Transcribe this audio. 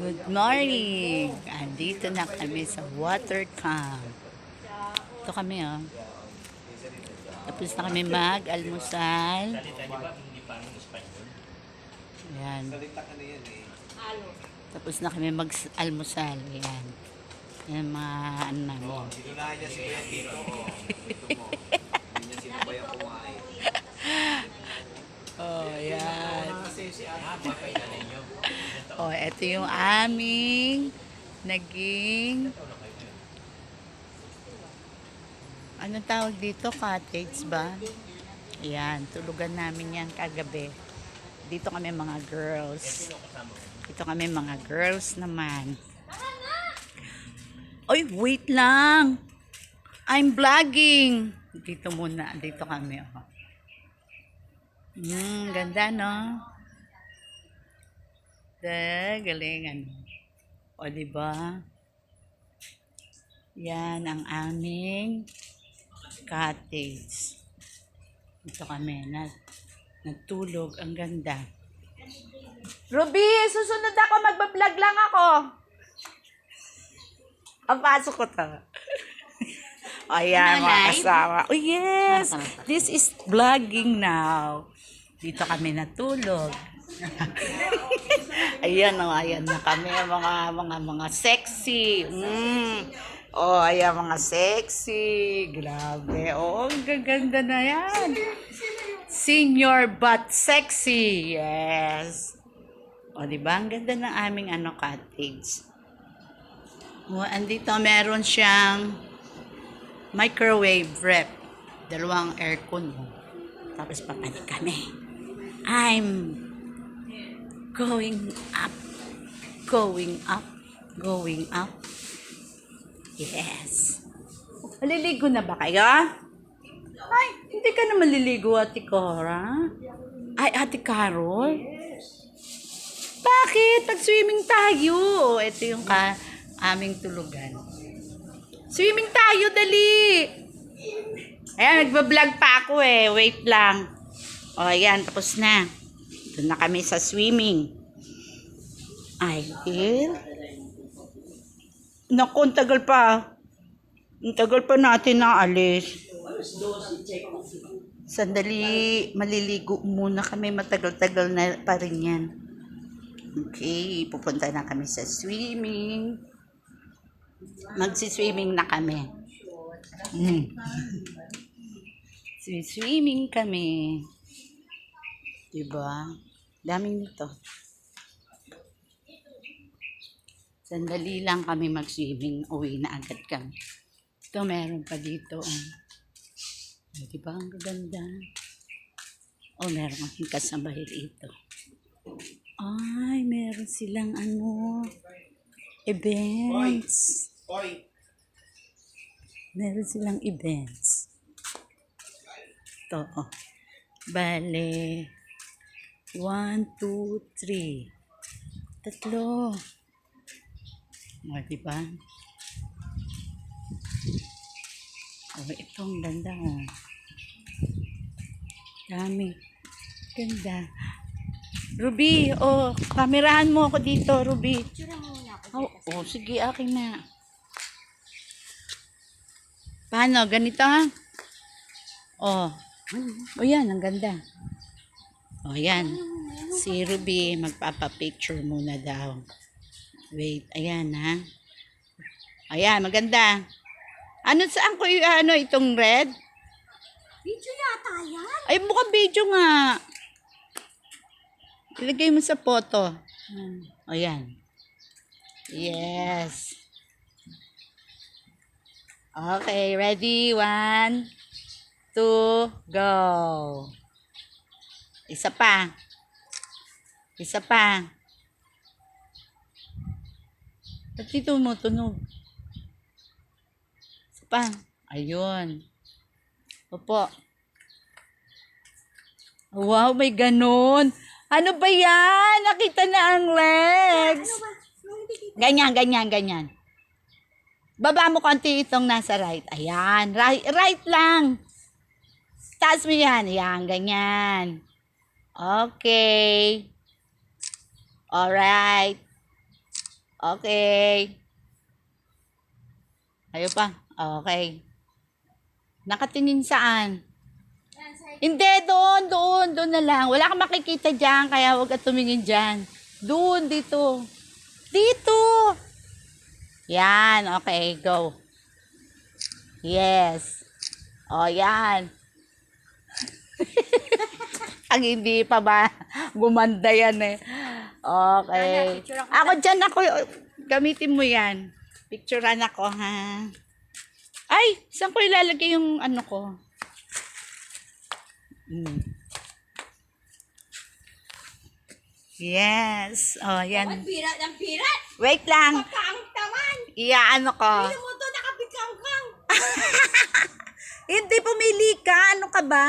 Good morning! Andito na kami sa water camp. Ito kami Tapos na kami mag-almusal. Ayan. Tapos na kami mag-almusal. Ayan. Ayan mga ano namin. Oh, ayan. Oh, ito yung aming naging anong tawag dito? Cottage ba? Ayan, tulugan namin yan kagabi. Dito kami mga girls. Dito kami mga girls naman. Oy, wait lang. I'm vlogging. Dito muna. Dito kami. Ganda, no? Galingan. O, diba? Yan ang aming cottage. Dito kami. Natulog. Ang ganda. Ruby, susunod ako. Magbablog lang ako. Pasok ko to. Ayan, mga asawa. Oh, yes. This is vlogging now. Dito kami natulog. Ayan, ayan na kami. Mga sexy. Oh, ayan, mga sexy. Grabe. Oh, ang gaganda na yan. Senior but sexy. Yes. O, diba? Ang ganda ng aming cottage. O, andito meron siyang microwave rep. 2 aircon. Tapos papanik kami. I'm going up. Going up. Going up. Yes. Maliligo na ba kayo? Ay, hindi ka na maliligo, Ate Cora. Ay, Ate Carol. Bakit? Pag-swimming tayo. Ito yung aming tulugan. Swimming tayo, dali. Ayan, nagbablog pa ako Wait lang. O, ayan, tapos na. Doon na kami sa swimming. Ay, naku, ang tagal pa. Ang tagal pa natin na alis. Sandali, maliligo muna kami. Matagal-tagal na pa rin yan. Okay, pupunta na kami sa swimming. Magsiswimming na kami. Swimming kami. Diba? Daming nito. Sandali lang kami mag-swimming. Uwi na agad kami. Ito, meron pa dito. Diba? Ang gaganda. Meron akong kasabay dito. Ay, meron silang events. Meron silang events. Ito, Bale. 1, 2, 3. 3. Diba? Ito ang ganda. Dami. Ganda. Ruby, kamerahan mo ako dito, Ruby. Sige, akin na. Paano? Ganito, ha? Yan, ang ganda. Yan. Si Ruby, magpapapicture muna daw. Wait, ayan, ha? Ayan, maganda. Saan ko itong red? Video yata yan. Ay, mukhang video nga. Ilagay mo sa photo. Ayan. Yes. Okay, ready? 1, 2, go. Isa pa. Isa pa. Ba't dito mo tunog? Isa pa. Ayun. Opo. Wow, may ganon. Ano ba yan? Nakita na ang legs. Ganyan, ganyan, ganyan. Baba mo konti itong nasa right. Ayan, right lang. Taas mo yan. Ayan, ganyan. Okay. Alright. Okay. Ayaw pa. Okay. Nakatingin saan? Yan, sa Hindi, doon na lang. Wala kang makikita dyan, kaya huwag ka tumingin dyan. Doon, dito. Dito! Yan, okay, go. Yes. O, yan. Ang hindi pa ba? Gumanda yan eh. Okay. Ako dyan ako. Gamitin mo yan. Picturean ako, ha? Ay, saan ko ilalagay yung ano ko? Yes. Oh, yan. pirat ng pirat. Wait lang. Kaangtawan. Iyaano ko. Ano mo to nakabigkangkang? Hindi, pumili ka. Ano ka ba?